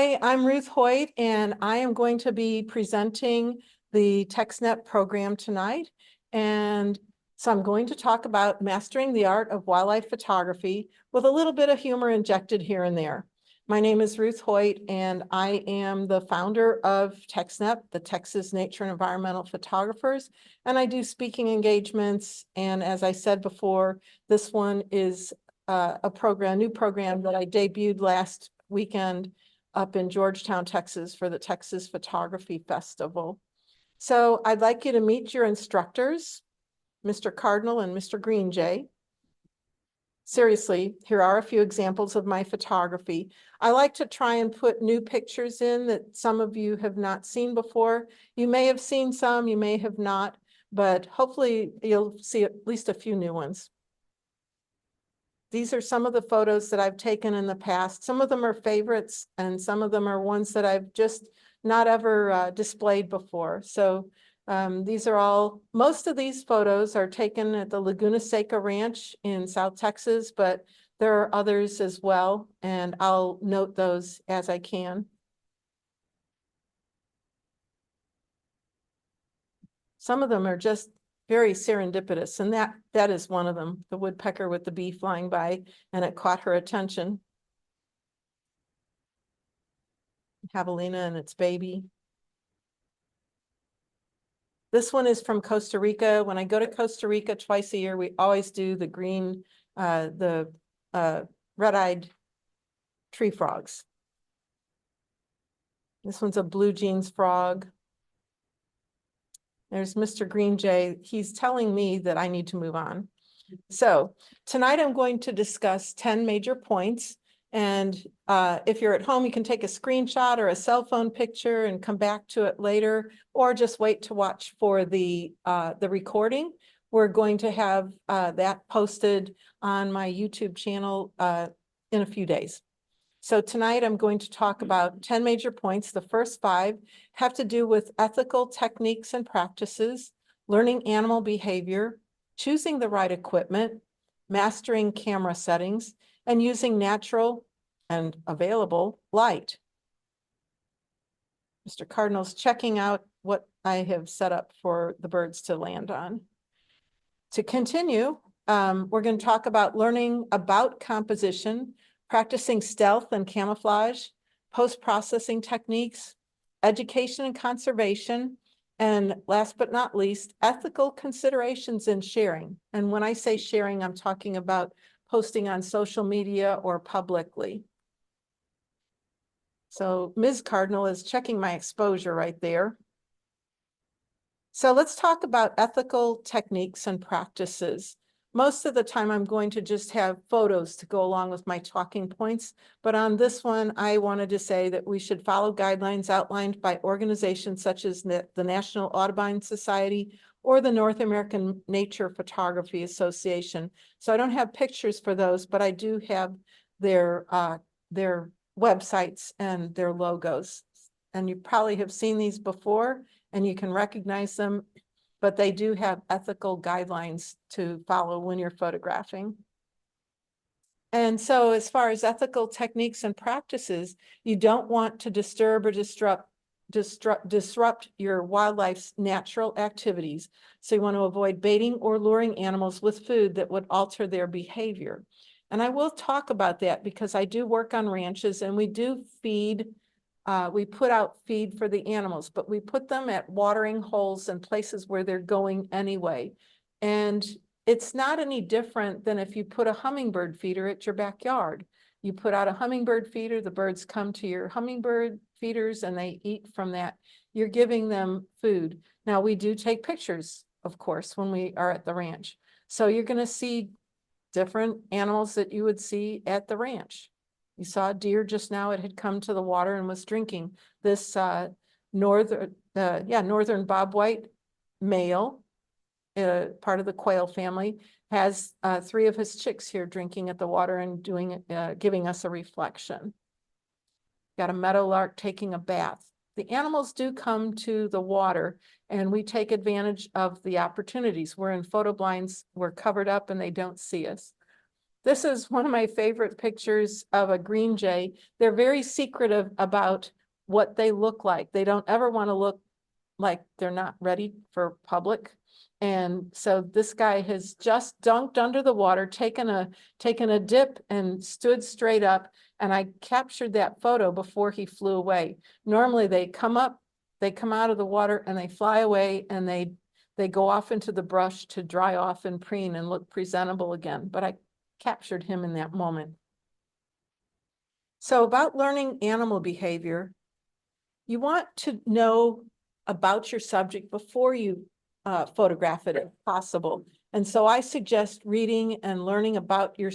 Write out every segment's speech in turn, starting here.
Hi, I'm Ruth Hoyt, and I am going to be presenting the TextNet program tonight. And so I'm going to talk about mastering the art of wildlife photography with a little bit of humor injected here and there. My name is Ruth Hoyt, and I am the founder of TextNet, the Texas Nature and Environmental Photographers, and I do speaking engagements. And as I said before, this one is a new program that I debuted last weekend up in Georgetown, Texas for the Texas Photography Festival. So I'd like you to meet your instructors, Mr. Cardinal and Mr. Greenjay. Seriously, here are a few examples of my photography. I like to try and put new pictures in that some of you have not seen before. You may have seen some, you may have not, but hopefully you'll see at least a few new ones. These are some of the photos that I've taken in the past. Some of them are favorites, and some of them are ones that I've just not ever displayed before. So these are all, most of these photos are taken at the Laguna Seca Ranch in South Texas, but there are others as well, and I'll note those as I can. Some of them are just very serendipitous, and that is one of them, the woodpecker with the bee flying by, and it caught her attention. Javelina and its baby. This one is from Costa Rica. When I go to Costa Rica twice a year, we always do the green, red-eyed tree frogs. This one's a blue jeans frog. There's Mr. Greenjay. He's telling me that I need to move on. So tonight I'm going to discuss 10 major points. And if you're at home, you can take a screenshot or a cell phone picture and come back to it later, or just wait to watch for the recording. We're going to have that posted on my YouTube channel in a few days. So tonight I'm going to talk about 10 major points. The first 5 have to do with ethical techniques and practices, learning animal behavior, choosing the right equipment, mastering camera settings, and using natural and available light. Mr. Cardinal's checking out what I have set up for the birds to land on. To continue, we're going to talk about learning about composition, practicing stealth and camouflage, post-processing techniques, education and conservation, and last but not least, ethical considerations in sharing. And when I say sharing, I'm talking about posting on social media or publicly. So Ms. Cardinal is checking my exposure right there. So let's talk about ethical techniques and practices. Most of the time, I'm going to just have photos to go along with my talking points. But on this one, I wanted to say that we should follow guidelines outlined by organizations such as the National Audubon Society or the North American Nature Photography Association. So I don't have pictures for those, but I do have their websites and their logos. And you probably have seen these before, and you can recognize them, but they do have ethical guidelines to follow when you're photographing. And so as far as ethical techniques and practices, you don't want to disturb or disrupt your wildlife's natural activities. So you want to avoid baiting or luring animals with food that would alter their behavior. And I will talk about that because I do work on ranches, and we do feed. We put out feed for the animals, but we put them at watering holes and places where they're going anyway. And it's not any different than if you put a hummingbird feeder at your backyard. You put out a hummingbird feeder, the birds come to your hummingbird feeders and they eat from that. You're giving them food. Now, we do take pictures, of course, when we are at the ranch. So you're going to see different animals that you would see at the ranch. You saw a deer just now. It had come to the water and was drinking. This northern bobwhite male, part of the quail family, has 3 of his chicks here drinking at the water and giving us a reflection. Got a meadowlark taking a bath. The animals do come to the water, and we take advantage of the opportunities. We're in photo blinds, we're covered up, and they don't see us. This is one of my favorite pictures of a green jay. They're very secretive about what they look like. They don't ever want to look like they're not ready for public. And so this guy has just dunked under the water, taken a dip and stood straight up. And I captured that photo before he flew away. Normally they come up, they come out of the water and they fly away and they go off into the brush to dry off and preen and look presentable again. But I captured him in that moment. So about learning animal behavior, you want to know about your subject before you photograph it if possible. And so I suggest reading and learning about your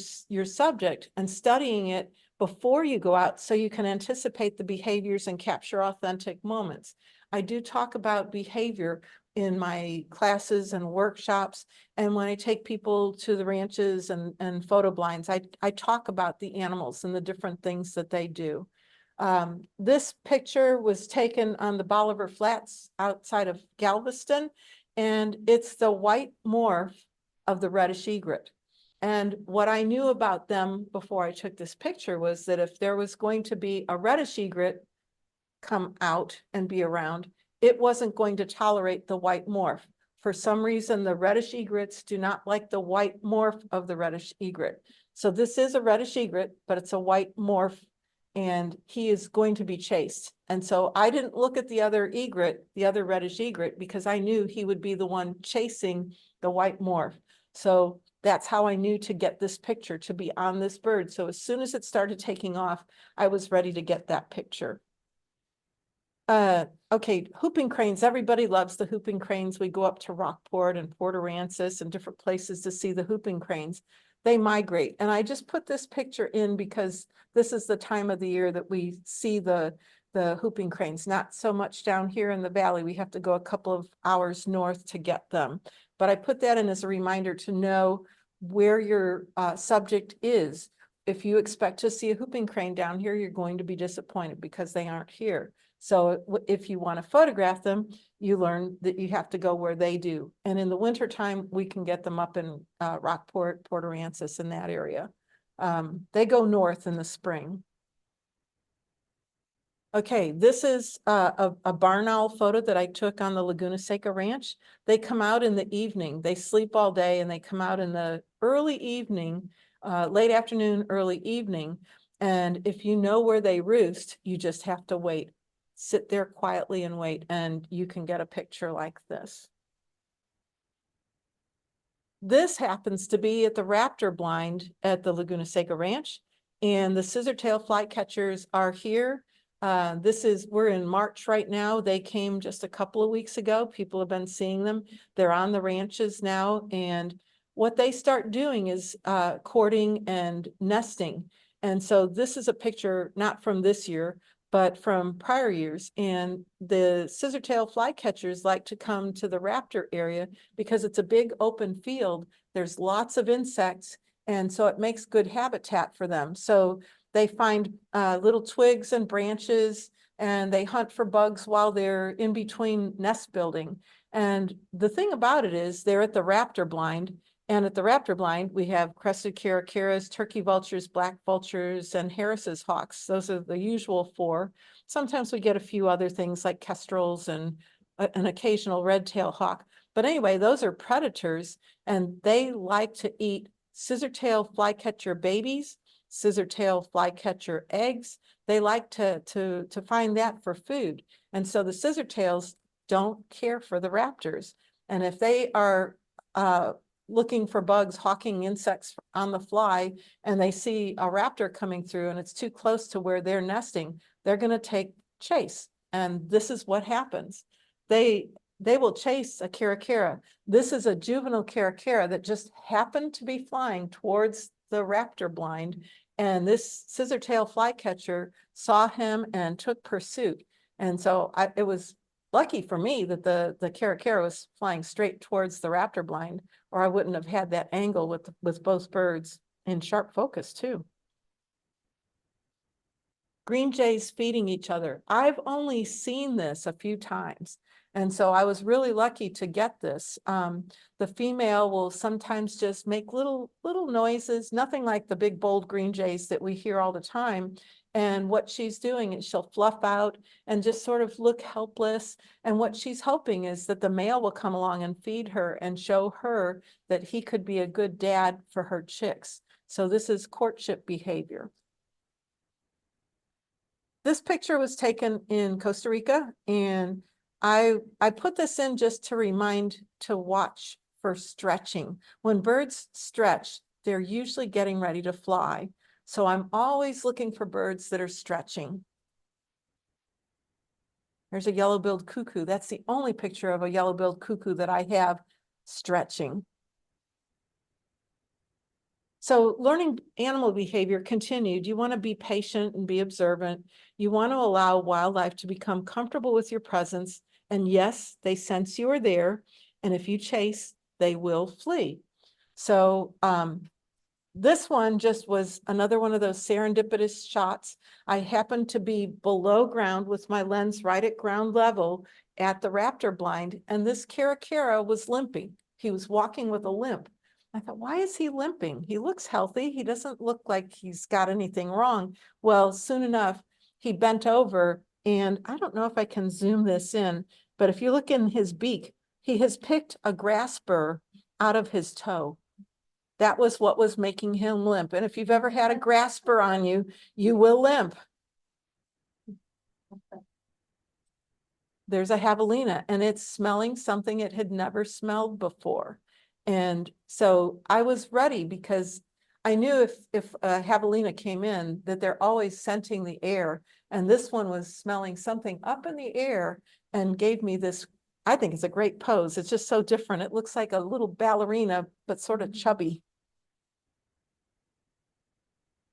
subject and studying it before you go out so you can anticipate the behaviors and capture authentic moments. I do talk about behavior in my classes and workshops. And when I take people to the ranches and photo blinds, I talk about the animals and the different things that they do. This picture was taken on the Bolivar Flats outside of Galveston, and it's the white morph of the reddish egret. And what I knew about them before I took this picture was that if there was going to be a reddish egret come out and be around, it wasn't going to tolerate the white morph. For some reason, the reddish egrets do not like the white morph of the reddish egret. So this is a reddish egret, but it's a white morph, and he is going to be chased. And so I didn't look at the other egret, the other reddish egret, because I knew he would be the one chasing the white morph. So that's how I knew to get this picture to be on this bird. So as soon as it started taking off, I was ready to get that picture. Okay, whooping cranes. Everybody loves the whooping cranes. We go up to Rockport and Port Aransas and different places to see the whooping cranes. They migrate. And I just put this picture in because this is the time of the year that we see the whooping cranes, not so much down here in the valley. We have to go a couple of hours north to get them. But I put that in as a reminder to know where your subject is. If you expect to see a whooping crane down here, you're going to be disappointed because they aren't here. So if you want to photograph them, you learn that you have to go where they do. And in the wintertime, we can get them up in Rockport, Port Aransas, in that area. They go north in the spring. Okay, this is a barn owl photo that I took on the Laguna Seca Ranch. They come out in the evening. They sleep all day and they come out in the early evening, late afternoon, early evening. And if you know where they roost, you just have to wait. Sit there quietly and wait, and you can get a picture like this. This happens to be at the raptor blind at the Laguna Seca Ranch, and the scissortail flycatchers are here. We're in March right now. They came just a couple of weeks ago. People have been seeing them. They're on the ranches now, and what they start doing is courting and nesting. And so this is a picture not from this year, but from prior years. And the scissortail flycatchers like to come to the raptor area because it's a big open field. There's lots of insects, and so it makes good habitat for them. So they find little twigs and branches, and they hunt for bugs while they're in between nest building. And the thing about it is they're at the raptor blind, and at the raptor blind, we have crested caracaras, turkey vultures, black vultures, and Harris's hawks. Those are the usual four. Sometimes we get a few other things like kestrels and an occasional red-tailed hawk. But anyway, those are predators, and they like to eat scissortail flycatcher babies, scissortail flycatcher eggs. They like to find that for food. And so the scissortails don't care for the raptors. And if they are looking for bugs, hawking insects on the fly, and they see a raptor coming through and it's too close to where they're nesting, they're going to take chase. And this is what happens. They will chase a caracara. This is a juvenile caracara that just happened to be flying towards the raptor blind. And this scissortail flycatcher saw him and took pursuit. And so it was lucky for me that the caracara was flying straight towards the raptor blind, or I wouldn't have had that angle with both birds in sharp focus too. Green jays feeding each other. I've only seen this a few times. And so I was really lucky to get this. The female will sometimes just make little noises, nothing like the big bold green jays that we hear all the time. And what she's doing is she'll fluff out and just sort of look helpless. And what she's hoping is that the male will come along and feed her and show her that he could be a good dad for her chicks. So this is courtship behavior. This picture was taken in Costa Rica, and I put this in just to remind to watch for stretching. When birds stretch, they're usually getting ready to fly. So I'm always looking for birds that are stretching. There's a yellow-billed cuckoo. That's the only picture of a yellow-billed cuckoo that I have stretching. So learning animal behavior continued. You want to be patient and be observant. You want to allow wildlife to become comfortable with your presence. And yes, they sense you are there. And if you chase, they will flee. So this one just was another one of those serendipitous shots. I happened to be below ground with my lens right at ground level at the raptor blind. And this caracara was limping. He was walking with a limp. I thought, why is he limping? He looks healthy. He doesn't look like he's got anything wrong. Well, soon enough, he bent over, and I don't know if I can zoom this in, but if you look in his beak, he has picked a grass burr out of his toe. That was what was making him limp. And if you've ever had a grass burr on you, you will limp. There's a javelina, and it's smelling something it had never smelled before. And so I was ready because I knew if a javelina came in, that they're always scenting the air. And this one was smelling something up in the air and gave me this, I think it's a great pose. It's just so different. It looks like a little ballerina, but sort of chubby.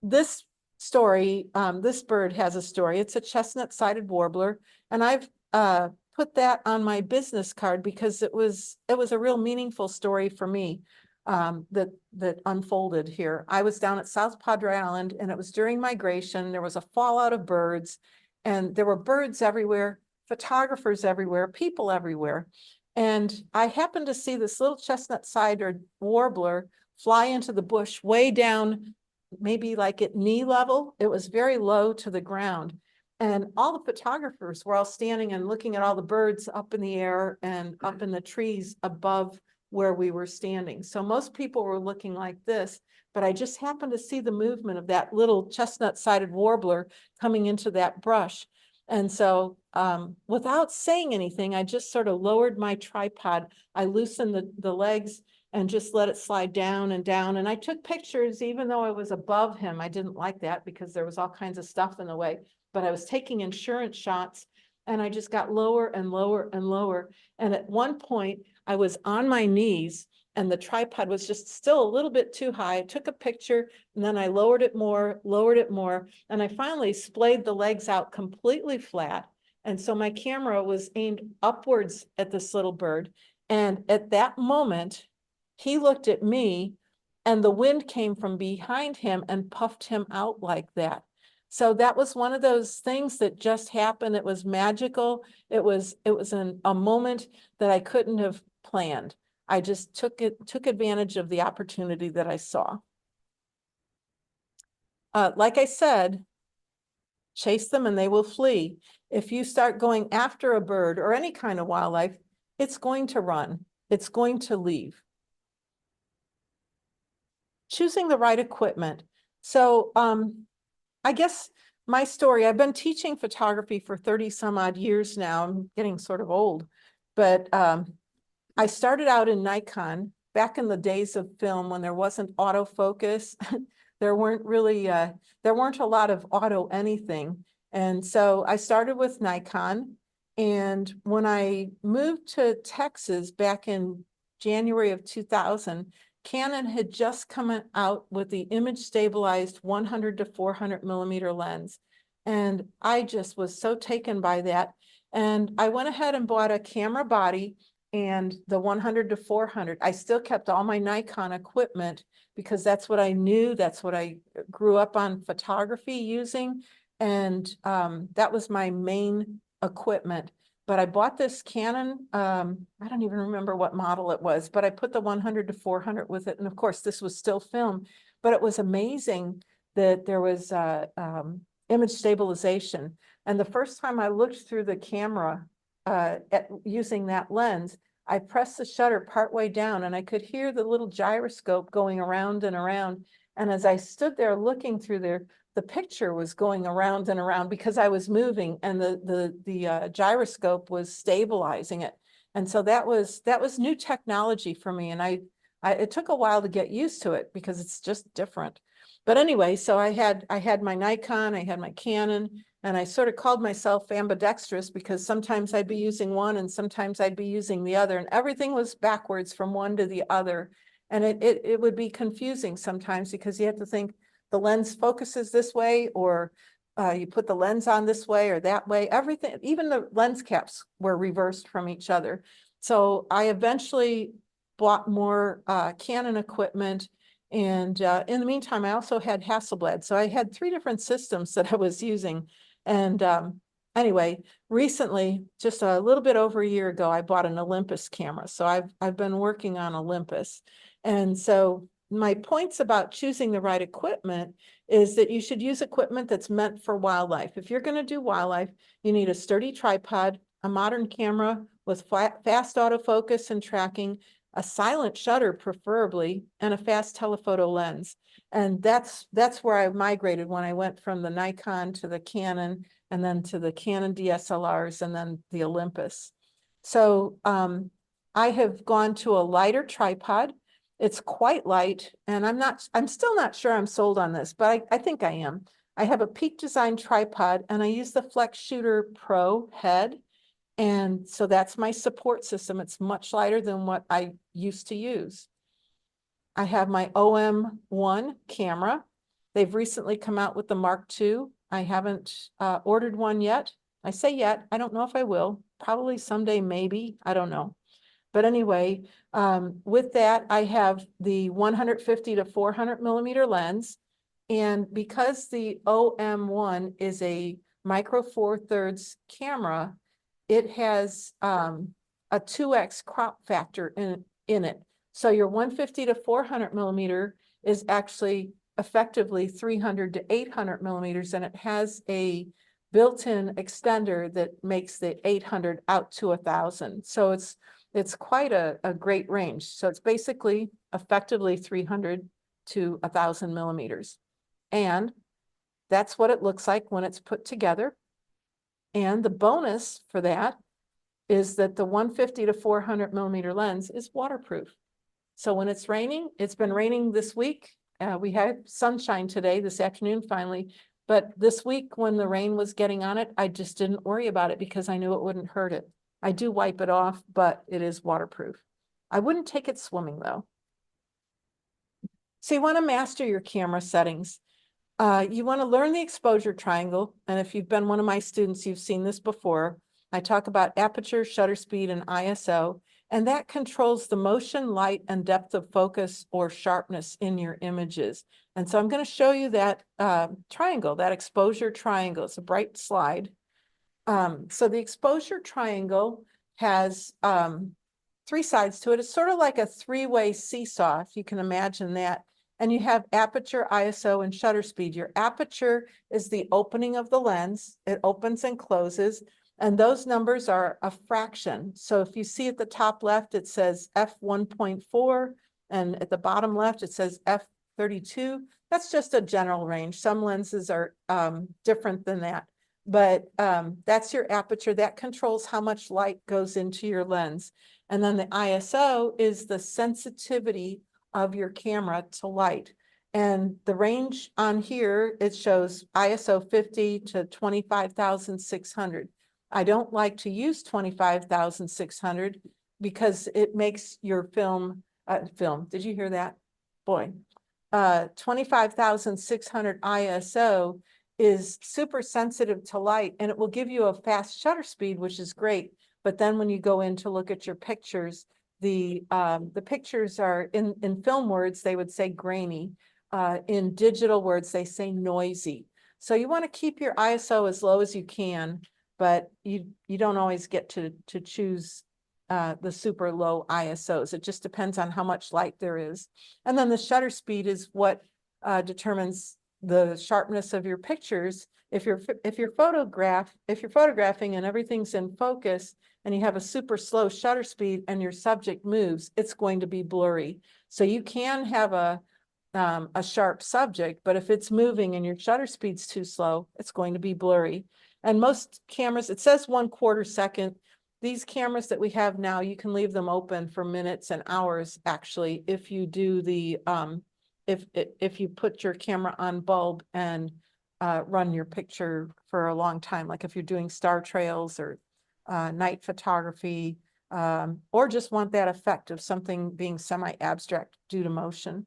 This story, this bird has a story. It's a chestnut-sided warbler. And I've put that on my business card because it was a real meaningful story for me that unfolded here. I was down at South Padre Island, and it was during migration. There was a fallout of birds, and there were birds everywhere, photographers everywhere, people everywhere. And I happened to see this little chestnut-sided warbler fly into the bush way down, maybe like at knee level. It was very low to the ground. And all the photographers were all standing and looking at all the birds up in the air and up in the trees above where we were standing. So most people were looking like this, but I just happened to see the movement of that little chestnut-sided warbler coming into that brush. And so without saying anything, I just sort of lowered my tripod. I loosened the legs and just let it slide down and down. And I took pictures, even though I was above him. I didn't like that because there was all kinds of stuff in the way. But I was taking insurance shots, and I just got lower and lower and lower. And at one point I was on my knees, and the tripod was just still a little bit too high. I took a picture, and then I lowered it more, and I finally splayed the legs out completely flat. And so my camera was aimed upwards at this little bird. And at that moment, he looked at me, and the wind came from behind him and puffed him out like that. So that was one of those things that just happened. It was magical. It was a moment that I couldn't have planned. I just took advantage of the opportunity that I saw. Like I said, chase them and they will flee. If you start going after a bird or any kind of wildlife, it's going to run. It's going to leave. Choosing the right equipment. So I guess my story, I've been teaching photography for 30 some odd years now. I'm getting sort of old, but I started out in Nikon back in the days of film when there wasn't autofocus. There weren't a lot of auto anything. And so I started with Nikon. And when I moved to Texas back in January of 2000, Canon had just come out with the image stabilized 100 to 400 millimeter lens. And I just was so taken by that. And I went ahead and bought a camera body and the 100 to 400. I still kept all my Nikon equipment because that's what I knew. That's what I grew up on photography using. And that was my main equipment. but I bought this Canon, I don't even remember what model it was, but I put the 100 to 400 with it. And of course, this was still film, but it was amazing that there was image stabilization. And the first time I looked through the camera using that lens, I pressed the shutter partway down and I could hear the little gyroscope going around and around. And as I stood there looking through there, the picture was going around and around because I was moving, and the gyroscope was stabilizing it. And so that was new technology for me. And it took a while to get used to it because it's just different. But anyway, so I had my Nikon, I had my Canon, and I sort of called myself ambidextrous because sometimes I'd be using one and sometimes I'd be using the other, and everything was backwards from one to the other. And it would be confusing sometimes because you have to think the lens focuses this way, or you put the lens on this way or that way. Everything, even the lens caps were reversed from each other. So I eventually bought more Canon equipment. And in the meantime, I also had Hasselblad. So I had 3 different systems that I was using. And anyway, recently, just a little bit over a year ago, I bought an Olympus camera. So I've been working on Olympus. And so my points about choosing the right equipment is that you should use equipment that's meant for wildlife. If you're going to do wildlife, you need a sturdy tripod, a modern camera with fast autofocus and tracking, a silent shutter preferably, and a fast telephoto lens. And that's where I migrated when I went from the Nikon to the Canon, and then to the Canon DSLRs, and then the Olympus. So I have gone to a lighter tripod. It's quite light, and I'm still not sure I'm sold on this, but I think I am. I have a Peak Design tripod, and I use the Flex Shooter Pro head. And so that's my support system. It's much lighter than what I used to use. I have my OM1 camera. They've recently come out with the Mark II. I haven't ordered one yet. I say yet, I don't know if I will. Probably someday, maybe, I don't know. But anyway, with that, I have the 150 to 400 millimeter lens. And because the OM1 is a micro four thirds camera, it has a 2x crop factor in it. So your 150 to 400 millimeter is actually effectively 300 to 800 millimeters, and it has a built-in extender that makes the 800 out to 1,000. So it's quite a great range. So it's basically effectively 300 to 1,000 millimeters. And that's what it looks like when it's put together. And the bonus for that is that the 150 to 400 millimeter lens is waterproof. So when it's raining, it's been raining this week. We had sunshine today, this afternoon finally. But this week when the rain was getting on it, I just didn't worry about it because I knew it wouldn't hurt it. I do wipe it off, but it is waterproof. I wouldn't take it swimming though. So you want to master your camera settings. You want to learn the exposure triangle. And if you've been one of my students, you've seen this before. I talk about aperture, shutter speed, and ISO, and that controls the motion, light, and depth of focus or sharpness in your images. And so I'm going to show you that triangle, that exposure triangle. It's a bright slide. So the exposure triangle has 3 sides to it. It's sort of like a 3-way seesaw, if you can imagine that. And you have aperture, ISO, and shutter speed. Your aperture is the opening of the lens. It opens and closes, and those numbers are a fraction. So if you see at the top left, it says f1.4, and at the bottom left, it says f32. That's just a general range. Some lenses are different than that. But that's your aperture. That controls how much light goes into your lens. And then the ISO is the sensitivity of your camera to light. And the range on here, it shows ISO 50 to 25,600. I don't like to use 25,600 because it makes your film, did you hear that? Boy, 25,600 ISO is super sensitive to light, and it will give you a fast shutter speed, which is great. But then when you go in to look at your pictures, the pictures are in film words, they would say grainy. In digital words, they say noisy. So you want to keep your ISO as low as you can. but you don't always get to choose the super low ISOs. It just depends on how much light there is. And then the shutter speed is what determines the sharpness of your pictures. If you're photographing and everything's in focus and you have a super slow shutter speed and your subject moves, it's going to be blurry. So you can have a sharp subject, but if it's moving and your shutter speed's too slow, it's going to be blurry. And most cameras, it says 1/4 second. These cameras that we have now, you can leave them open for minutes and hours, actually, if you do the, if you put your camera on bulb and run your picture for a long time, like if you're doing star trails or night photography, or just want that effect of something being semi-abstract due to motion.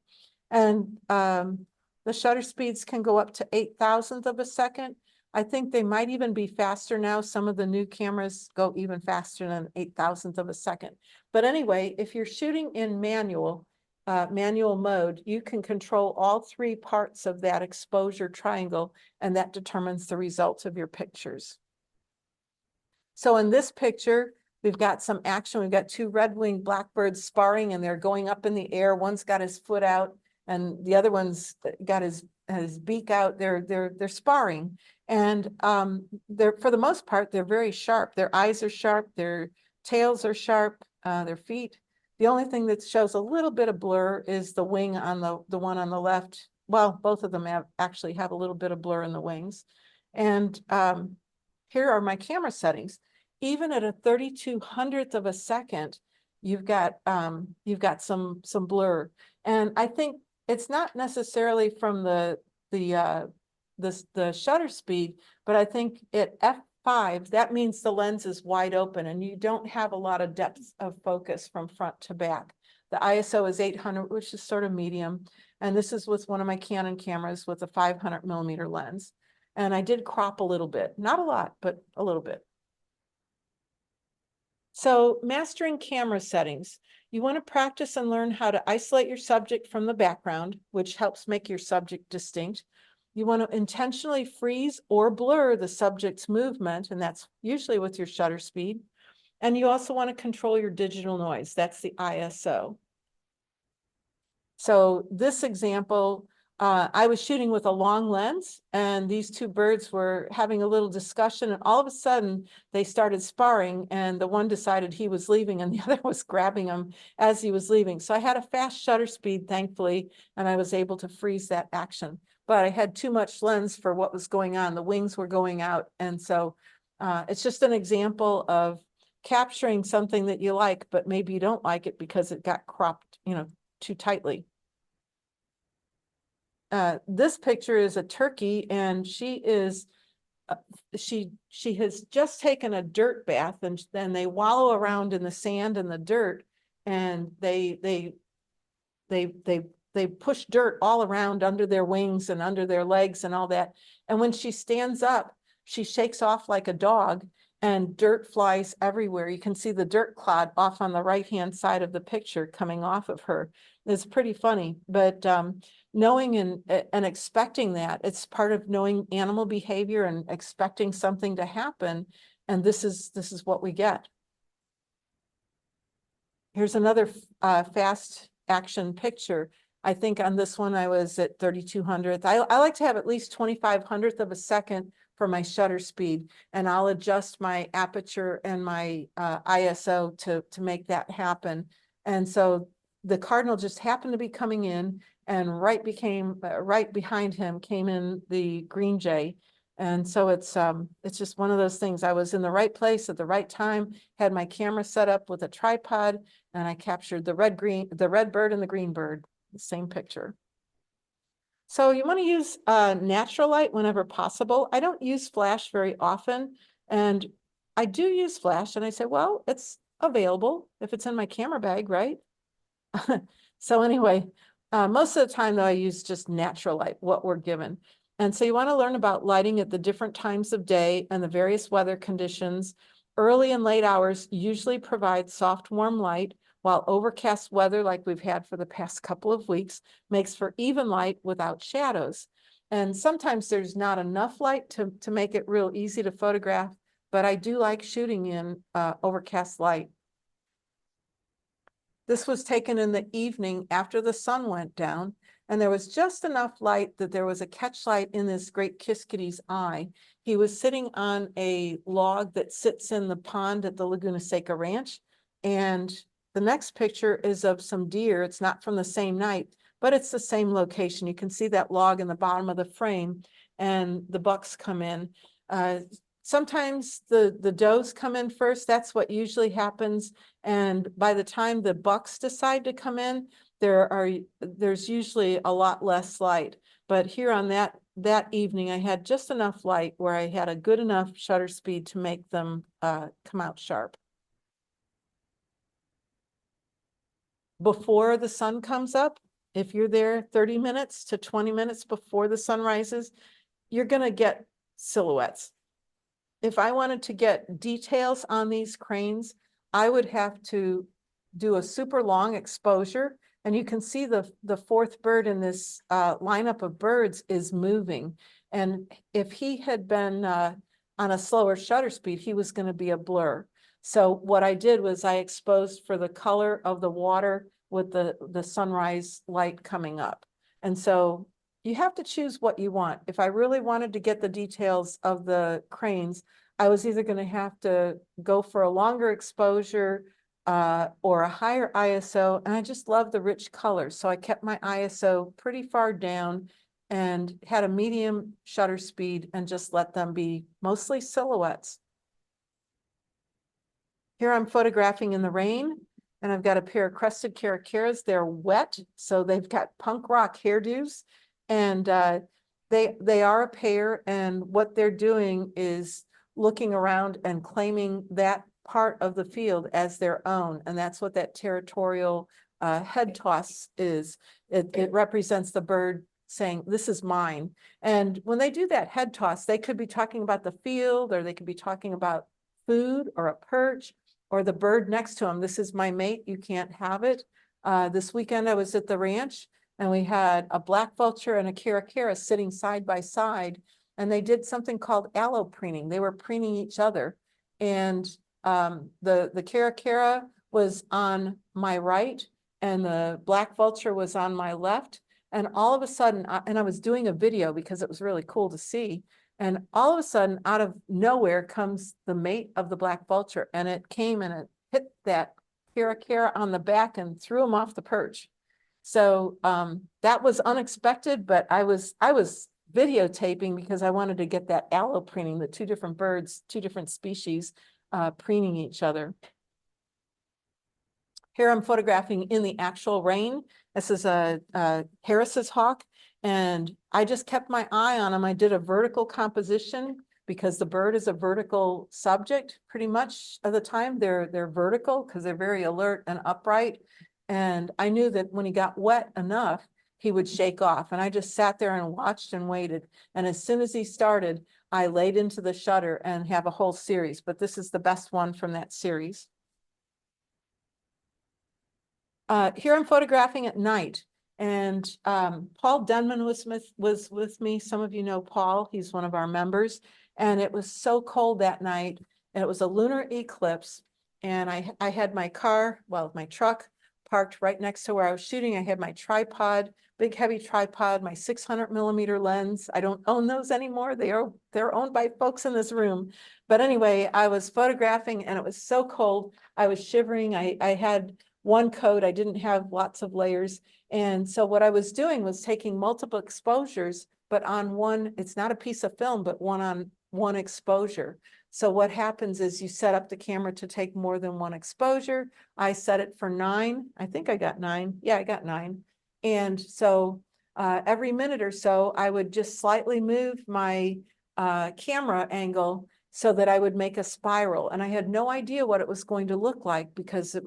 And the shutter speeds can go up to 8,000th of a second. I think they might even be faster now. Some of the new cameras go even faster than 8,000th of a second. But anyway, if you're shooting in manual mode, you can control all 3 parts of that exposure triangle, and that determines the results of your pictures. So in this picture, we've got some action. We've got 2 red-winged blackbirds sparring, and they're going up in the air. One's got his foot out, and the other one's got his beak out. They're sparring, and they're, for the most part, they're very sharp. Their eyes are sharp, their tails are sharp, their feet. The only thing that shows a little bit of blur is the wing on the one on the left. Well, both of them actually have a little bit of blur in the wings. And here are my camera settings. Even at a 3200th of a second, you've got some blur. And I think it's not necessarily from the shutter speed, but I think at f5, that means the lens is wide open and you don't have a lot of depth of focus from front to back. The ISO is 800, which is sort of medium. And this is with one of my Canon cameras with a 500mm lens. And I did crop a little bit, not a lot, but a little bit. So mastering camera settings. You want to practice and learn how to isolate your subject from the background, which helps make your subject distinct. You want to intentionally freeze or blur the subject's movement, and that's usually with your shutter speed. And you also want to control your digital noise. That's the ISO. So this example, I was shooting with a long lens, and these 2 birds were having a little discussion, and all of a sudden they started sparring, and the one decided he was leaving and the other was grabbing him as he was leaving. So I had a fast shutter speed, thankfully, and I was able to freeze that action. But I had too much lens for what was going on. The wings were going out. And so it's just an example of capturing something that you like, but maybe you don't like it because it got cropped, too tightly. This picture is a turkey, and she is she has just taken a dirt bath, and then they wallow around in the sand and the dirt, and they push dirt all around under their wings and under their legs and all that. And when she stands up, she shakes off like a dog, and dirt flies everywhere. You can see the dirt clod off on the right-hand side of the picture coming off of her. It's pretty funny, but knowing and expecting that, it's part of knowing animal behavior and expecting something to happen. And this is what we get. Here's another fast action picture. I think on this one, I was at 3200th. I like to have at least 2500th of a second for my shutter speed, and I'll adjust my aperture and my ISO to make that happen. And so the cardinal just happened to be coming in, and right behind him came in the green jay. And so it's just one of those things. I was in the right place at the right time, had my camera set up with a tripod, and I captured the red bird and the green bird, the same picture. So you want to use natural light whenever possible. I don't use flash very often, and I do use flash, and I say, well, it's available if it's in my camera bag, right? So anyway, most of the time though, I use just natural light, what we're given. And so you want to learn about lighting at the different times of day and the various weather conditions. Early and late hours usually provide soft, warm light, while overcast weather, like we've had for the past couple of weeks, makes for even light without shadows. And sometimes there's not enough light to make it real easy to photograph, but I do like shooting in overcast light. This was taken in the evening after the sun went down, and there was just enough light that there was a catch light in this great kiskadee eye. He was sitting on a log that sits in the pond at the Laguna Seca Ranch. And the next picture is of some deer. It's not from the same night, but it's the same location. You can see that log in the bottom of the frame, and the bucks come in. Sometimes the does come in first. That's what usually happens. And by the time the bucks decide to come in, there's usually a lot less light. But here on that evening, I had just enough light where I had a good enough shutter speed to make them come out sharp. Before the sun comes up, if you're there 30 minutes to 20 minutes before the sun rises, you're going to get silhouettes. If I wanted to get details on these cranes, I would have to do a super long exposure. And you can see the fourth bird in this lineup of birds is moving. And if he had been on a slower shutter speed, he was going to be a blur. So what I did was I exposed for the color of the water with the sunrise light coming up. And so you have to choose what you want. If I really wanted to get the details of the cranes, I was either going to have to go for a longer exposure or a higher ISO. And I just love the rich colors. So I kept my ISO pretty far down and had a medium shutter speed and just let them be mostly silhouettes. Here I'm photographing in the rain, and I've got a pair of crested caracaras. They're wet, so they've got punk rock hairdos, and they are a pair, and what they're doing is looking around and claiming that part of the field as their own, and that's what that territorial head toss is. It represents the bird saying, this is mine. And when they do that head toss, they could be talking about the field, or they could be talking about food or a perch, or the bird next to him. This is my mate, you can't have it. This weekend I was at the ranch, and we had a black vulture and a caracara sitting side by side, and they did something called allo preening. They were preening each other. And the caracara was on my right, and the black vulture was on my left. And all of a sudden, and I was doing a video because it was really cool to see. And all of a sudden, out of nowhere comes the mate of the black vulture, and it came and it hit that caracara on the back and threw him off the perch. So that was unexpected, but I was videotaping because I wanted to get that allo preening, the two different birds, two different species preening each other. Here I'm photographing in the actual rain. This is a Harris's hawk, and I just kept my eye on him. I did a vertical composition because the bird is a vertical subject pretty much of the time. They're vertical because they're very alert and upright. And I knew that when he got wet enough, he would shake off. And I just sat there and watched and waited. And as soon as he started, I laid into the shutter and have a whole series. But this is the best one from that series. Here I'm photographing at night, and Paul Denman was with me. Some of you know Paul. He's one of our members, and it was so cold that night, and it was a lunar eclipse, and I had my car, well, my truck parked right next to where I was shooting. I had my tripod, big heavy tripod, my 600mm lens. I don't own those anymore. They're owned by folks in this room. But anyway, I was photographing, and it was so cold. I was shivering. I had one coat. I didn't have lots of layers. And so what I was doing was taking multiple exposures, but on one, it's not a piece of film, but one on one exposure. So what happens is you set up the camera to take more than one exposure. I set it for 9. I think I got 9. Yeah, I got 9. And so every minute or so, I would just slightly move my camera angle so that I would make a spiral. And I had no idea what it was going to look like because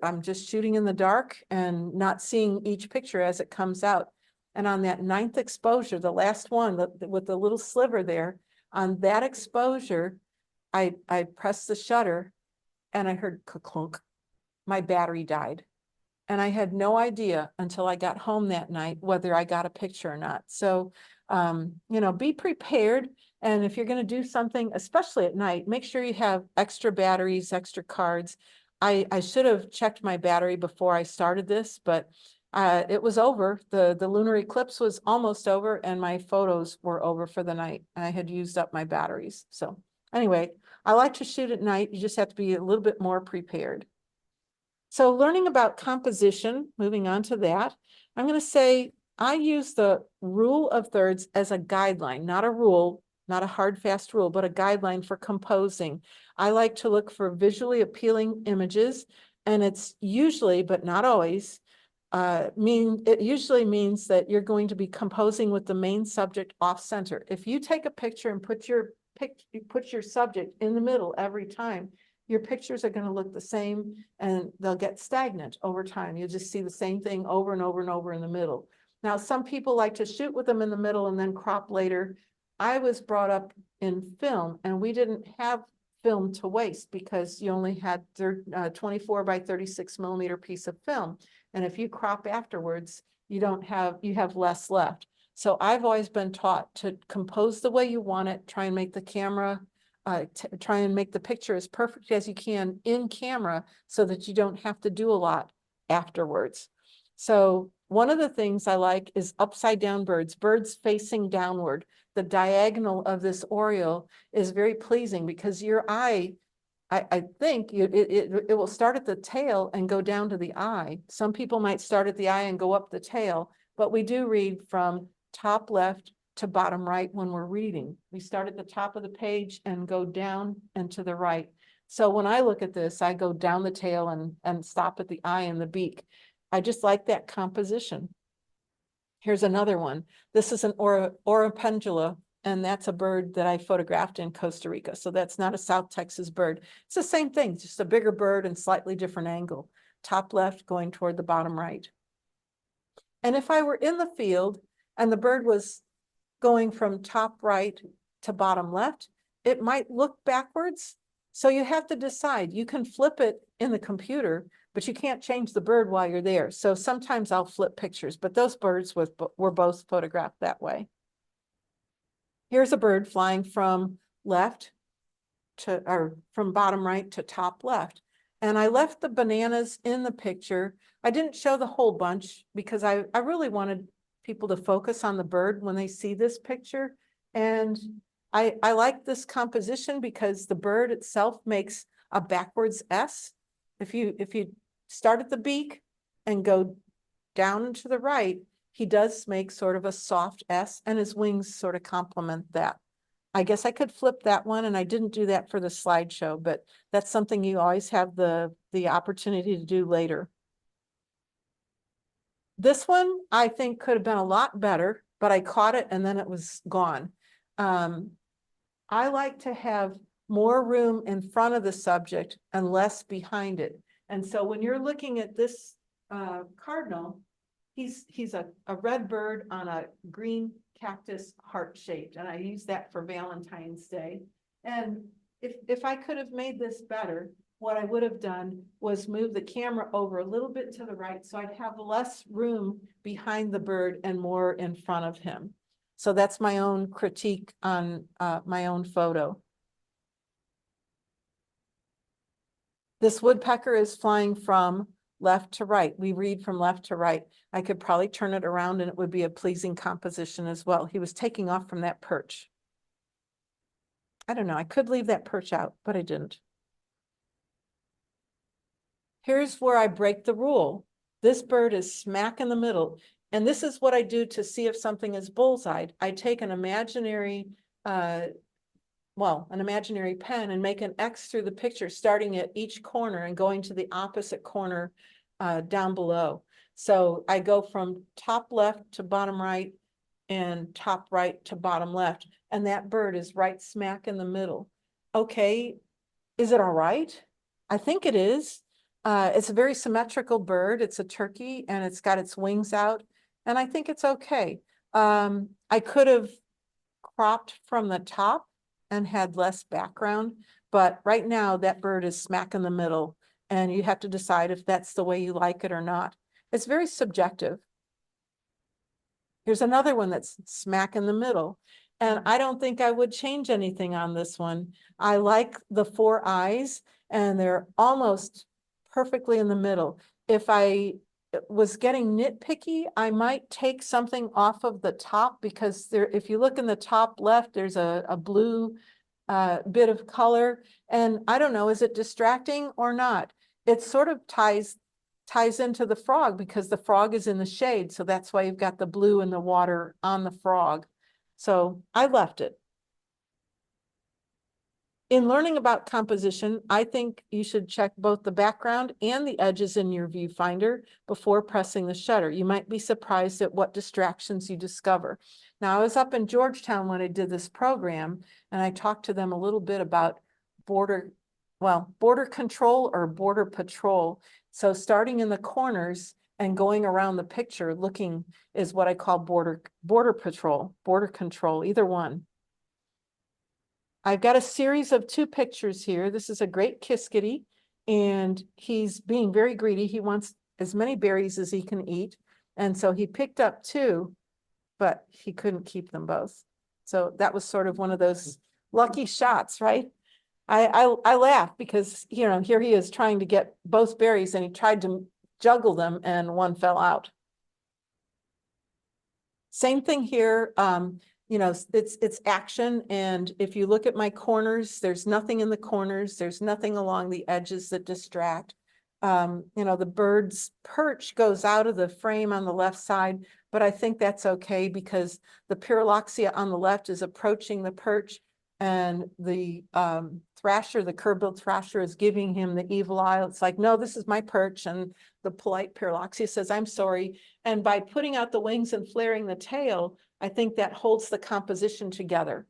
I'm just shooting in the dark and not seeing each picture as it comes out. And on that 9th exposure, the last one with the little sliver there, on that exposure, I pressed the shutter and I heard ka-clunk. My battery died. And I had no idea until I got home that night whether I got a picture or not. So, you know, be prepared. And if you're going to do something, especially at night, make sure you have extra batteries, extra cards. I should have checked my battery before I started this, but it was over. The lunar eclipse was almost over and my photos were over for the night. I had used up my batteries. So anyway, I like to shoot at night. You just have to be a little bit more prepared. So learning about composition, moving on to that, I'm going to say I use the rule of thirds as a guideline, not a rule, not a hard, fast rule, but a guideline for composing. I like to look for visually appealing images, and it's usually, but not always, it usually means that you're going to be composing with the main subject off center. If you take a picture and put your subject in the middle every time, your pictures are going to look the same and they'll get stagnant over time. You'll just see the same thing over and over and over in the middle. Now, some people like to shoot with them in the middle and then crop later. I was brought up in film and we didn't have film to waste because you only had 24 by 36 millimeter piece of film. And if you crop afterwards, you have less left. So I've always been taught to compose the way you want it, try and make the camera try and make the picture as perfect as you can in camera so that you don't have to do a lot afterwards. So one of the things I like is upside down birds facing downward. The diagonal of this Oriole is very pleasing because your eye, I think it will start at the tail and go down to the eye. Some people might start at the eye and go up the tail, but we do read from top left to bottom right when we're reading. We start at the top of the page and go down and to the right. So when I look at this, I go down the tail and stop at the eye and the beak. I just like that composition. Here's another one. This is an oripendula, and that's a bird that I photographed in Costa Rica. So that's not a South Texas bird. It's the same thing, just a bigger bird and slightly different angle. Top left going toward the bottom right. And if I were in the field and the bird was going from top right to bottom left, it might look backwards. So you have to decide. You can flip it in the computer, but you can't change the bird while you're there. So sometimes I'll flip pictures, but those birds were both photographed that way. Here's a bird flying from from bottom right to top left. And I left the bananas in the picture. I didn't show the whole bunch because I really wanted people to focus on the bird when they see this picture. And I like this composition because the bird itself makes a backwards S. If you start at the beak and go down to the right, he does make sort of a soft S and his wings sort of complement that. I guess I could flip that one, and I didn't do that for the slideshow, but that's something you always have the opportunity to do later. This one, I think, could have been a lot better, but I caught it and then it was gone. I like to have more room in front of the subject and less behind it. And so when you're looking at this cardinal, he's a red bird on a green cactus heart-shaped, and I use that for Valentine's Day. And if I could have made this better, what I would have done was move the camera over a little bit to the right so I'd have less room behind the bird and more in front of him. So that's my own critique on my own photo. This woodpecker is flying from left to right. We read from left to right. I could probably turn it around and it would be a pleasing composition as well. He was taking off from that perch. I don't know, I could leave that perch out, but I didn't. Here's where I break the rule. This bird is smack in the middle. And this is what I do to see if something is bullseyed. I take an imaginary pen and make an X through the picture, starting at each corner and going to the opposite corner down below. So I go from top left to bottom right and top right to bottom left. And that bird is right smack in the middle. Okay, is it all right? I think it is. It's a very symmetrical bird. It's a turkey and it's got its wings out. And I think it's okay. I could have cropped from the top and had less background, but right now that bird is smack in the middle And you have to decide if that's the way you like it or not. It's very subjective. Here's another one that's smack in the middle. And I don't think I would change anything on this one. I like the 4 eyes, and they're almost perfectly in the middle. If I was getting nitpicky, I might take something off of the top, because there, if you look in the top left, there's a blue bit of color. And I don't know, is it distracting or not? It sort of ties into the frog, because the frog is in the shade. So that's why you've got the blue and the water on the frog. So I left it. In learning about composition, I think you should check both the background and the edges in your viewfinder before pressing the shutter. You might be surprised at what distractions you discover. Now, I was up in Georgetown when I did this program, and I talked to them a little bit about border control or border patrol. So starting in the corners and going around the picture looking is what I call border patrol, border control, either one. I've got a series of 2 pictures here. This is a great kiskadee, and he's being very greedy. He wants as many berries as he can eat. And so he picked up 2, but he couldn't keep them both. So that was sort of one of those lucky shots, right? I laugh because, you know, here he is trying to get both berries, and he tried to juggle them and one fell out. Same thing here. You know, it's action. And if you look at my corners, there's nothing in the corners. There's nothing along the edges that distract. You know, the bird's perch goes out of the frame on the left side, but I think that's okay because the Pyrrholoxia on the left is approaching the perch, and the thrasher, the curve-billed thrasher, is giving him the evil eye. It's like, no, this is my perch. And the polite Pyrrholoxia says, I'm sorry. And by putting out the wings and flaring the tail, I think that holds the composition together.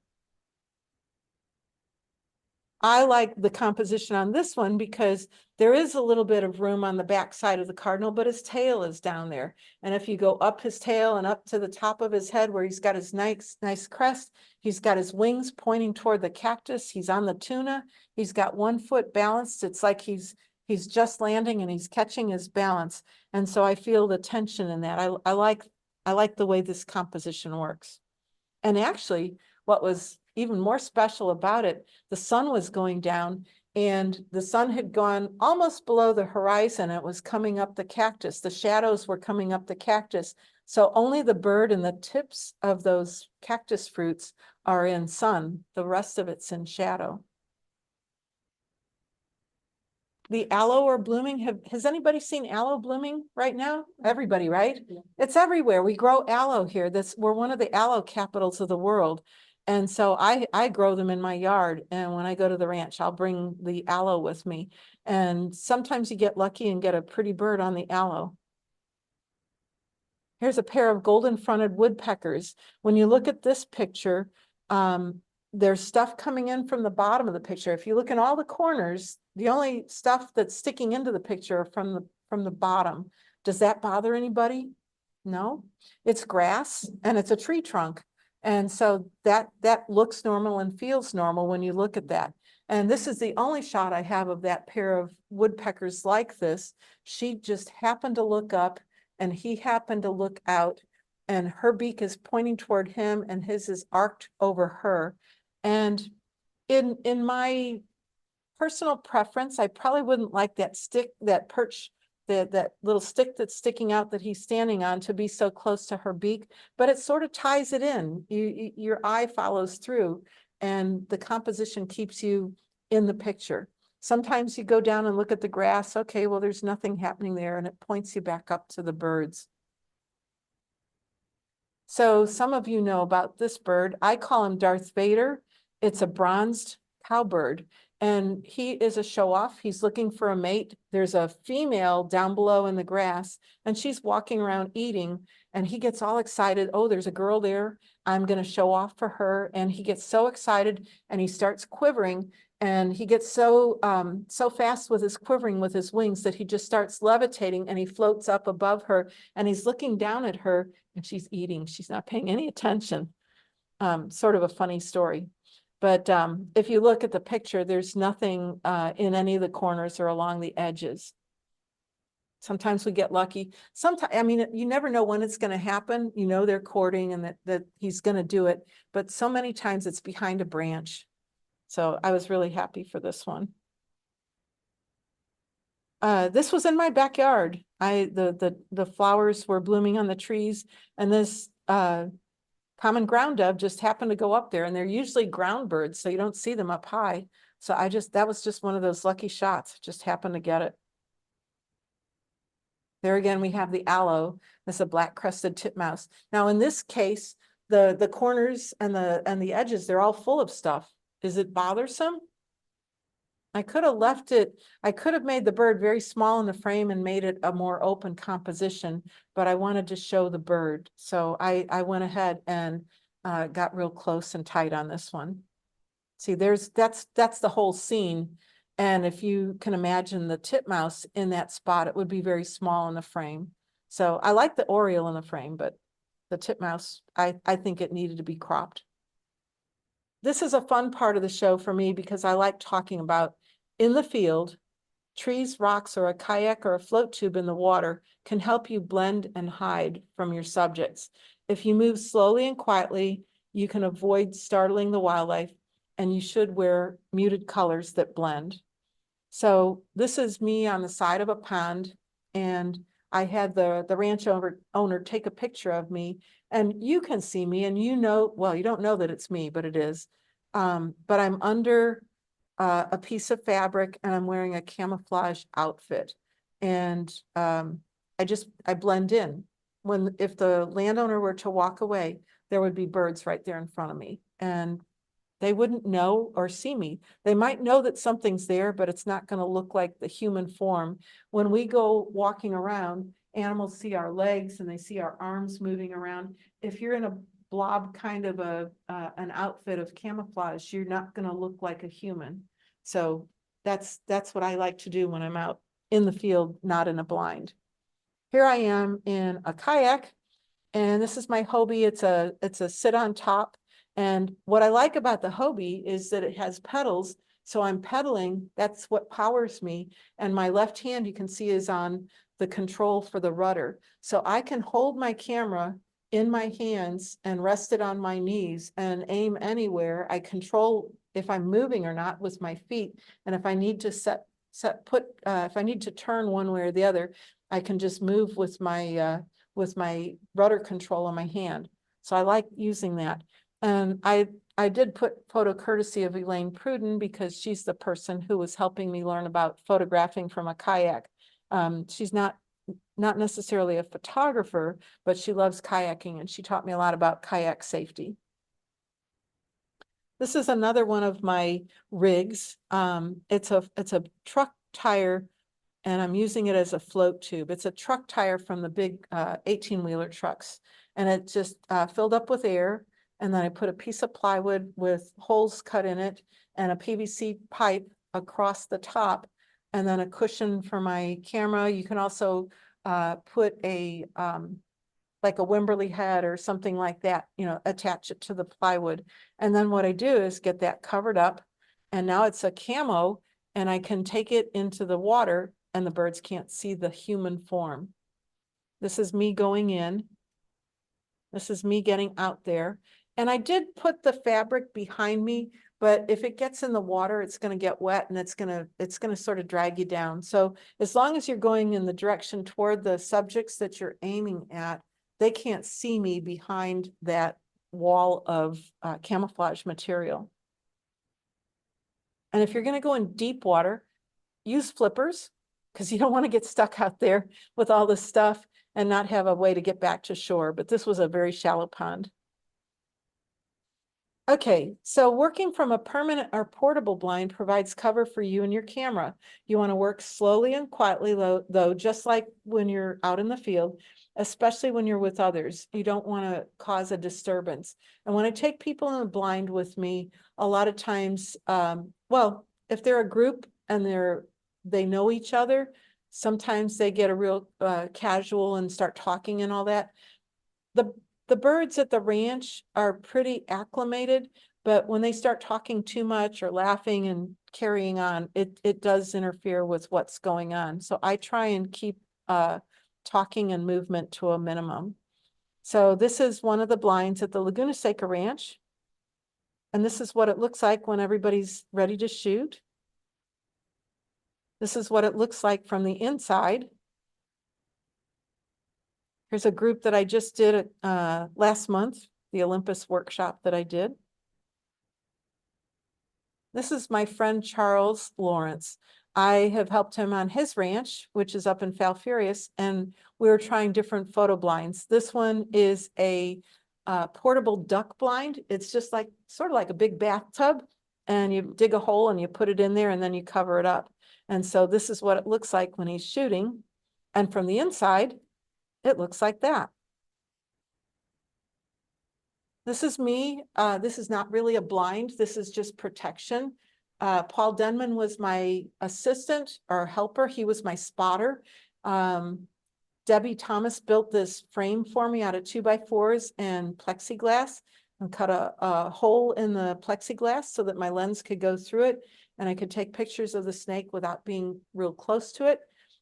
I like the composition on this one because there is a little bit of room on the back side of the cardinal, but his tail is down there. And if you go up his tail and up to the top of his head where he's got his nice crest, he's got his wings pointing toward the cactus. He's on the tuna. He's got 1 foot balanced. It's like he's just landing and he's catching his balance. And so I feel the tension in that. I like the way this composition works. And actually, what was even more special about it, the sun was going down, and the sun had gone almost below the horizon. It was coming up the cactus. The shadows were coming up the cactus. So only the bird and the tips of those cactus fruits are in sun. The rest of it's in shadow. The aloe are blooming. Has anybody seen aloe blooming right now? Everybody, right? Yeah. It's everywhere. We grow aloe here. We're one of the aloe capitals of the world. And so I grow them in my yard. And when I go to the ranch, I'll bring the aloe with me. And sometimes you get lucky and get a pretty bird on the aloe. Here's a pair of golden-fronted woodpeckers. When you look at this picture, there's stuff coming in from the bottom of the picture. If you look in all the corners, the only stuff that's sticking into the picture from the bottom. Does that bother anybody? No, it's grass and it's a tree trunk. And so that looks normal and feels normal when you look at that. And this is the only shot I have of that pair of woodpeckers like this. She just happened to look up and he happened to look out, and her beak is pointing toward him and his is arced over her. And in my personal preference, I probably wouldn't like that stick, that perch, that little stick that's sticking out that he's standing on to be so close to her beak, but it sort of ties it in. Your eye follows through, and the composition keeps you in the picture. Sometimes you go down and look at the grass. Okay, well, there's nothing happening there, and it points you back up to the birds. So some of you know about this bird. I call him Darth Vader. It's a bronzed cowbird, and he is a show-off. He's looking for a mate. There's a female down below in the grass, and she's walking around eating, and he gets all excited. Oh, there's a girl there. I'm going to show off for her. And he gets so excited, and he starts quivering, and he gets so fast with his quivering with his wings that he just starts levitating, and he floats up above her, and he's looking down at her, and she's eating. She's not paying any attention. Sort of a funny story. But if you look at the picture, there's nothing in any of the corners or along the edges. Sometimes we get lucky. Sometimes, I mean, you never know when it's going to happen. You know, they're courting and that he's going to do it. But so many times it's behind a branch. So I was really happy for this one. This was in my backyard. The flowers were blooming on the trees, and this common ground dove just happened to go up there, and they're usually ground birds, so you don't see them up high. So that was just one of those lucky shots. Just happened to get it. There again, we have the aloe. This is a black crested titmouse. Now in this case, the corners and the edges, they're all full of stuff. Is it bothersome? I could have left it, I could have made the bird very small in the frame and made it a more open composition, but I wanted to show the bird. So I went ahead and got real close and tight on this one. See, that's the whole scene. And if you can imagine the titmouse in that spot, it would be very small in the frame. So I like the oriole in the frame, but the titmouse, I think it needed to be cropped. This is a fun part of the show for me because I like talking about in the field, trees, rocks, or a kayak or a float tube in the water can help you blend and hide from your subjects. If you move slowly and quietly, you can avoid startling the wildlife, and you should wear muted colors that blend. So this is me on the side of a pond, and I had the ranch owner take a picture of me, and you can see me, and you know, well, you don't know that it's me, but it is. But I'm under a piece of fabric, and I'm wearing a camouflage outfit. And I blend in. If the landowner were to walk away, there would be birds right there in front of me, and they wouldn't know or see me. They might know that something's there, but it's not going to look like the human form. When we go walking around, animals see our legs and they see our arms moving around. If you're in a blob kind of an outfit of camouflage, you're not going to look like a human. So that's what I like to do when I'm out in the field, not in a blind. Here I am in a kayak, and this is my Hobie. It's a sit on top. And what I like about the Hobie is that it has pedals. So I'm pedaling, that's what powers me. And my left hand, you can see, is on the control for the rudder. So I can hold my camera in my hands and rest it on my knees and aim anywhere. I control if I'm moving or not with my feet. And if I need to if I need to turn one way or the other, I can just move with my rudder control on my hand. So I like using that. And I did put photo courtesy of Elaine Pruden because she's the person who was helping me learn about photographing from a kayak. She's not necessarily a photographer, but she loves kayaking, and she taught me a lot about kayak safety. This is another one of my rigs. It's a truck tire, and I'm using it as a float tube. It's a truck tire from the big 18-wheeler trucks, and it just filled up with air. And then I put a piece of plywood with holes cut in it and a PVC pipe across the top, and then a cushion for my camera. You can also put like a Wimberley head or something like that, attach it to the plywood. And then what I do is get that covered up, and now it's a camo, and I can take it into the water and the birds can't see the human form. This is me going in. This is me getting out there. And I did put the fabric behind me, but if it gets in the water, it's going to get wet, and it's going to sort of drag you down. So as long as you're going in the direction toward the subjects that you're aiming at, they can't see me behind that wall of camouflage material. And if you're going to go in deep water, use flippers, because you don't want to get stuck out there with all this stuff and not have a way to get back to shore. But this was a very shallow pond. Okay, so working from a permanent or portable blind provides cover for you and your camera. You want to work slowly and quietly, though, just like when you're out in the field, especially when you're with others. You don't want to cause a disturbance. And when I take people in the blind with me, a lot of times, well, if they're a group and they know each other, sometimes they get a real casual and start talking and all that. The birds at the ranch are pretty acclimated, But when they start talking too much or laughing and carrying on, it does interfere with what's going on. So I try and keep talking and movement to a minimum. So this is one of the blinds at the Laguna Seca Ranch. And this is what it looks like when everybody's ready to shoot. This is what it looks like from the inside. Here's a group that I just did last month, the Olympus workshop that I did. This is my friend Charles Lawrence. I have helped him on his ranch, which is up in Falfurrias, and we were trying different photo blinds. This one is a portable duck blind. It's just like sort of like a big bathtub, and you dig a hole and you put it in there and then you cover it up. And so this is what it looks like when he's shooting. And from the inside, it looks like that. This is me. This is not really a blind. This is just protection. Paul Denman was my assistant or helper. He was my spotter. Debbie Thomas built this frame for me out of 2x4s and plexiglass and cut a hole in the plexiglass so that my lens could go through it and I could take pictures of the snake without being real close to it.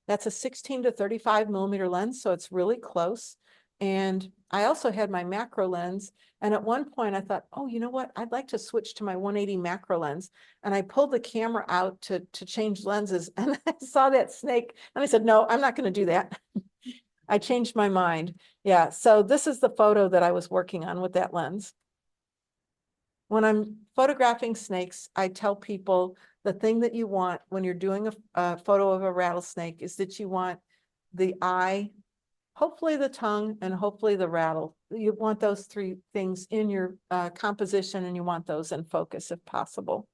That's a 16 to 35 millimeter lens, so it's really close. And I also had my macro lens. And at one point I thought, oh, you know what? I'd like to switch to my 180 macro lens. And I pulled the camera out to change lenses and I saw that snake and I said, no, I'm not going to do that. I changed my mind. Yeah. So this is the photo that I was working on with that lens. When I'm photographing snakes, I tell people the thing that you want when you're doing a photo of a rattlesnake is that you want the eye, hopefully the tongue, and hopefully the rattle. You want those three things in your composition, and you want those in focus if possible.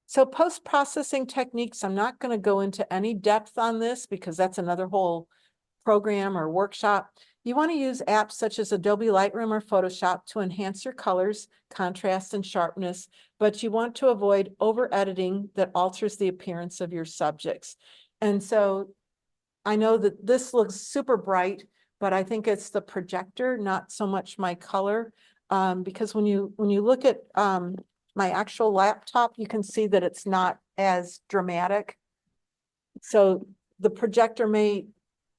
So post-processing techniques, I'm not going to go into any depth on this because that's another whole program or workshop. You want to use apps such as Adobe Lightroom or Photoshop to enhance your colors, contrast, and sharpness, but you want to avoid over-editing that alters the appearance of your subjects. And so I know that this looks super bright, but I think it's the projector, not so much my color, because when you look at my actual laptop, you can see that it's not as dramatic. So the projector may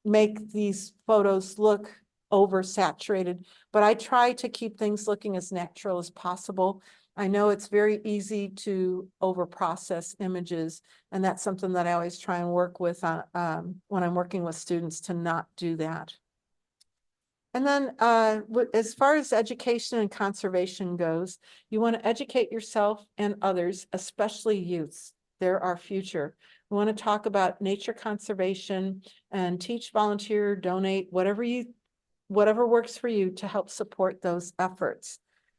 make these photos look oversaturated, but I try to keep things looking as natural as possible. I know it's very easy to overprocess images, and that's something that I always try and work with when I'm working with students to not do that. And then as far as education and conservation goes, you want to educate yourself and others, especially youths. They're our future. We want to talk about nature conservation and teach, volunteer, donate, whatever works for you to help support those efforts.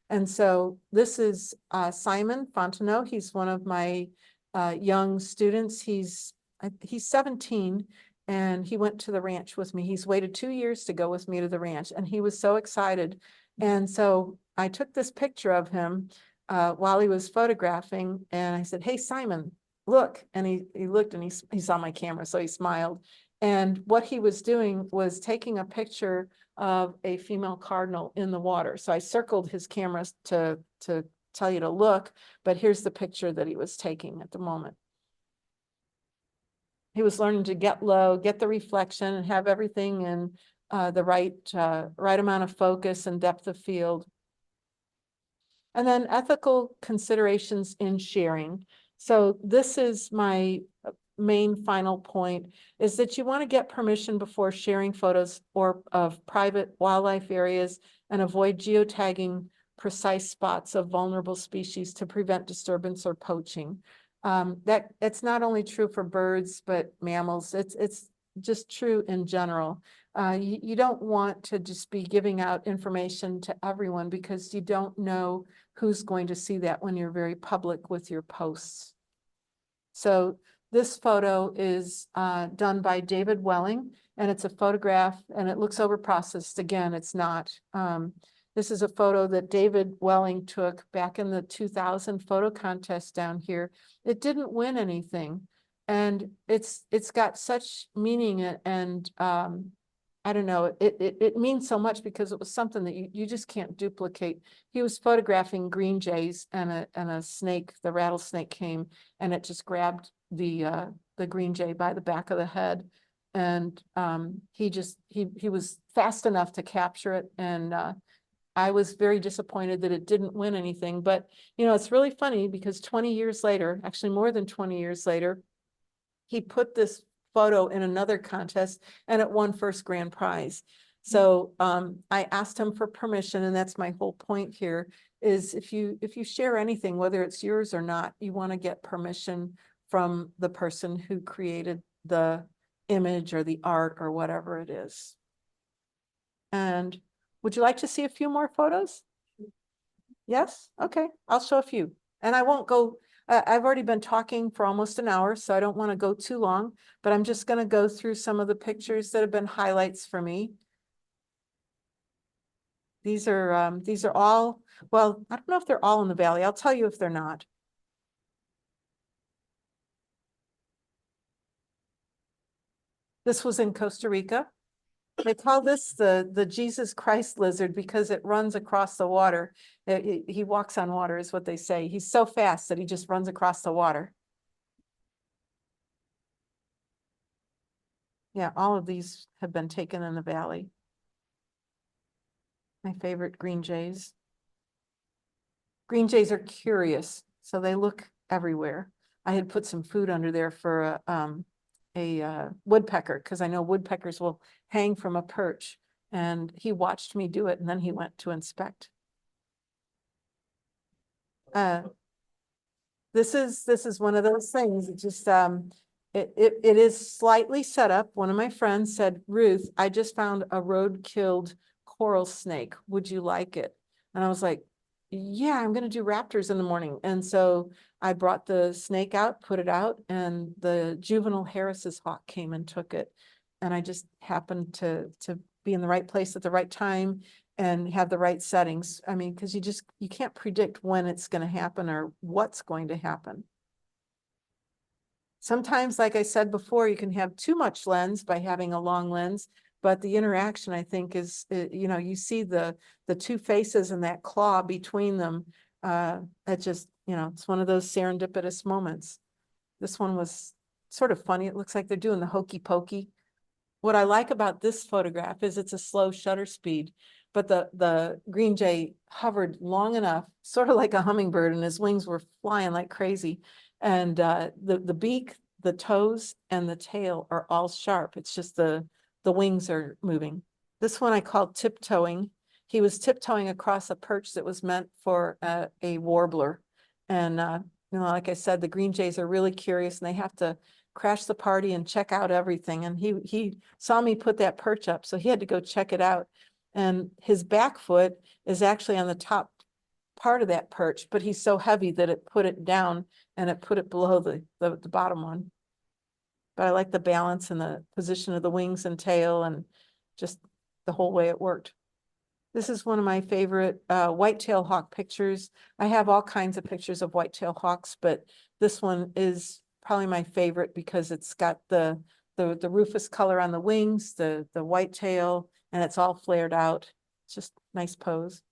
And so this is Simon Fontenot. He's one of my young students. He's 17. And he went to the ranch with me. He's waited 2 years to go with me to the ranch, and he was so excited. And so I took this picture of him while he was photographing, and I said, "Hey, Simon, look." And he looked and he saw my camera, so he smiled. And what he was doing was taking a picture of a female cardinal in the water. So I circled his camera to tell you to look, but here's the picture that he was taking at the moment. He was learning to get low, get the reflection, and have everything in the right amount of focus and depth of field. And then ethical considerations in sharing. So this is my main final point, is that you want to get permission before sharing photos or of private wildlife areas and avoid geotagging precise spots of vulnerable species to prevent disturbance or poaching. It's not only true for birds, but mammals. It's just true in general. You don't want to just be giving out information to everyone because you don't know who's going to see that when you're very public with your posts. So this photo is done by David Welling, and it's a photograph, and it looks overprocessed. Again, it's not. This is a photo that David Welling took back in the 2000 photo contest down here. It didn't win anything, and it's got such meaning and I don't know, it means so much because it was something that you just can't duplicate. He was photographing green jays and a snake, the rattlesnake came and it just grabbed the green jay by the back of the head. And he was fast enough to capture it. And I was very disappointed that it didn't win anything. But, you know, it's really funny because 20 years later, actually more than 20 years later, he put this photo in another contest and it won first grand prize. So I asked him for permission, and that's my whole point here is if you share anything, whether it's yours or not, you want to get permission from the person who created the image or the art or whatever it is. And would you like to see a few more photos? Yes? Okay, I'll show a few. And I won't go, I've already been talking for almost an hour, so I don't want to go too long, but I'm just going to go through some of the pictures that have been highlights for me. These are all, well, I don't know if they're all in the valley. I'll tell you if they're not. This was in Costa Rica. They call this the Jesus Christ lizard because it runs across the water. He walks on water is what they say. He's so fast that he just runs across the water. Yeah, all of these have been taken in the valley. My favorite green jays. Green jays are curious, so they look everywhere. I had put some food under there for a woodpecker because I know woodpeckers will hang from a perch, and he watched me do it and then he went to inspect. This is one of those things. It just it is slightly set up. One of my friends said, Ruth, I just found a road-killed coral snake. Would you like it? And I was like, yeah, I'm going to do raptors in the morning. And so I brought the snake out, put it out, and the juvenile Harris's hawk came and took it. And I just happened to be in the right place at the right time and have the right settings. I mean, because you can't predict when it's going to happen or what's going to happen. Sometimes, like I said before, you can have too much lens by having a long lens, but the interaction, I think, is, you know, you see the two faces and that claw between them. It just, you know, it's one of those serendipitous moments. This one was sort of funny. It looks like they're doing the hokey pokey. What I like about this photograph is it's a slow shutter speed, but the green jay hovered long enough, sort of like a hummingbird, and his wings were flying like crazy. And the beak, the toes, and the tail are all sharp. It's just the wings are moving. This one I called tiptoeing. He was tiptoeing across a perch that was meant for a warbler. And you know, like I said, the green jays are really curious and they have to crash the party and check out everything. And he saw me put that perch up, so he had to go check it out. And his back foot is actually on the top part of that perch, but he's so heavy that it put it down and it put it below the bottom one. But I like the balance and the position of the wings and tail and just the whole way it worked. This is one of my favorite whitetail hawk pictures. I have all kinds of pictures of whitetail hawks, but this one is probably my favorite because it's got the rufous color on the wings, the white tail, and it's all flared out. It's just nice pose.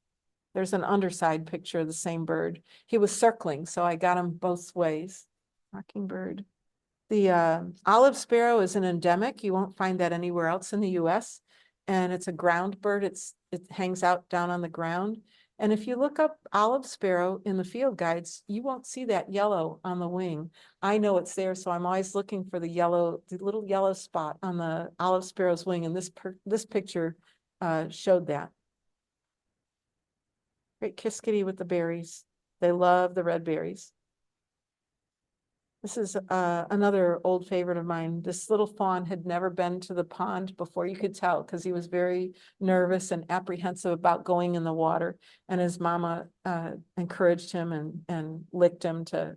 There's an underside picture of the same bird. He was circling, so I got him both ways. Mockingbird. The olive sparrow is an endemic. You won't find that anywhere else in the US. And it's a ground bird. It hangs out down on the ground. And if you look up olive sparrow in the field guides, you won't see that yellow on the wing. I know it's there, so I'm always looking for the little yellow spot on the olive sparrow's wing. And this picture showed that. Great kiskadee with the berries. They love the red berries. This is another old favorite of mine. This little fawn had never been to the pond before. You could tell because he was very nervous and apprehensive about going in the water. And his mama encouraged him and licked him to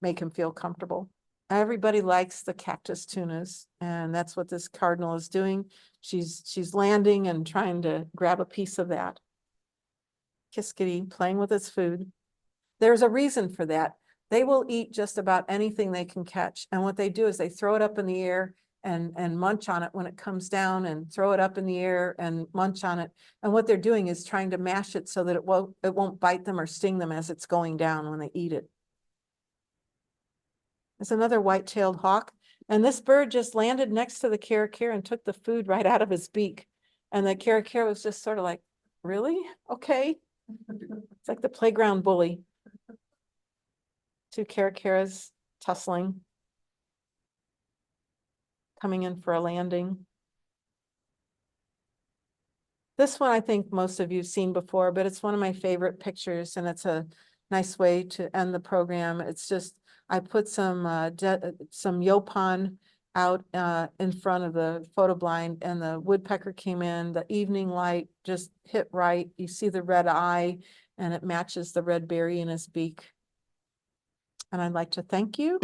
make him feel comfortable. Everybody likes the cactus tunas, and that's what this cardinal is doing. She's landing and trying to grab a piece of that. Kiskadee playing with its food. There's a reason for that. They will eat just about anything they can catch. And what they do is they throw it up in the air and munch on it when it comes down and throw it up in the air and munch on it. And what they're doing is trying to mash it so that it won't bite them or sting them as it's going down when they eat it. There's another white-tailed hawk. And this bird just landed next to the caracara and took the food right out of his beak. And the caracara was just sort of like, really? Okay. It's like the playground bully. Two caracaras tussling, coming in for a landing. This one I think most of you've seen before, but it's one of my favorite pictures, and it's a nice way to end the program. It's just, I put some Yopon out in front of the photo blind, and the woodpecker came in, the evening light just hit right. You see the red eye, and it matches the red berry in his beak. And I'd like to thank you.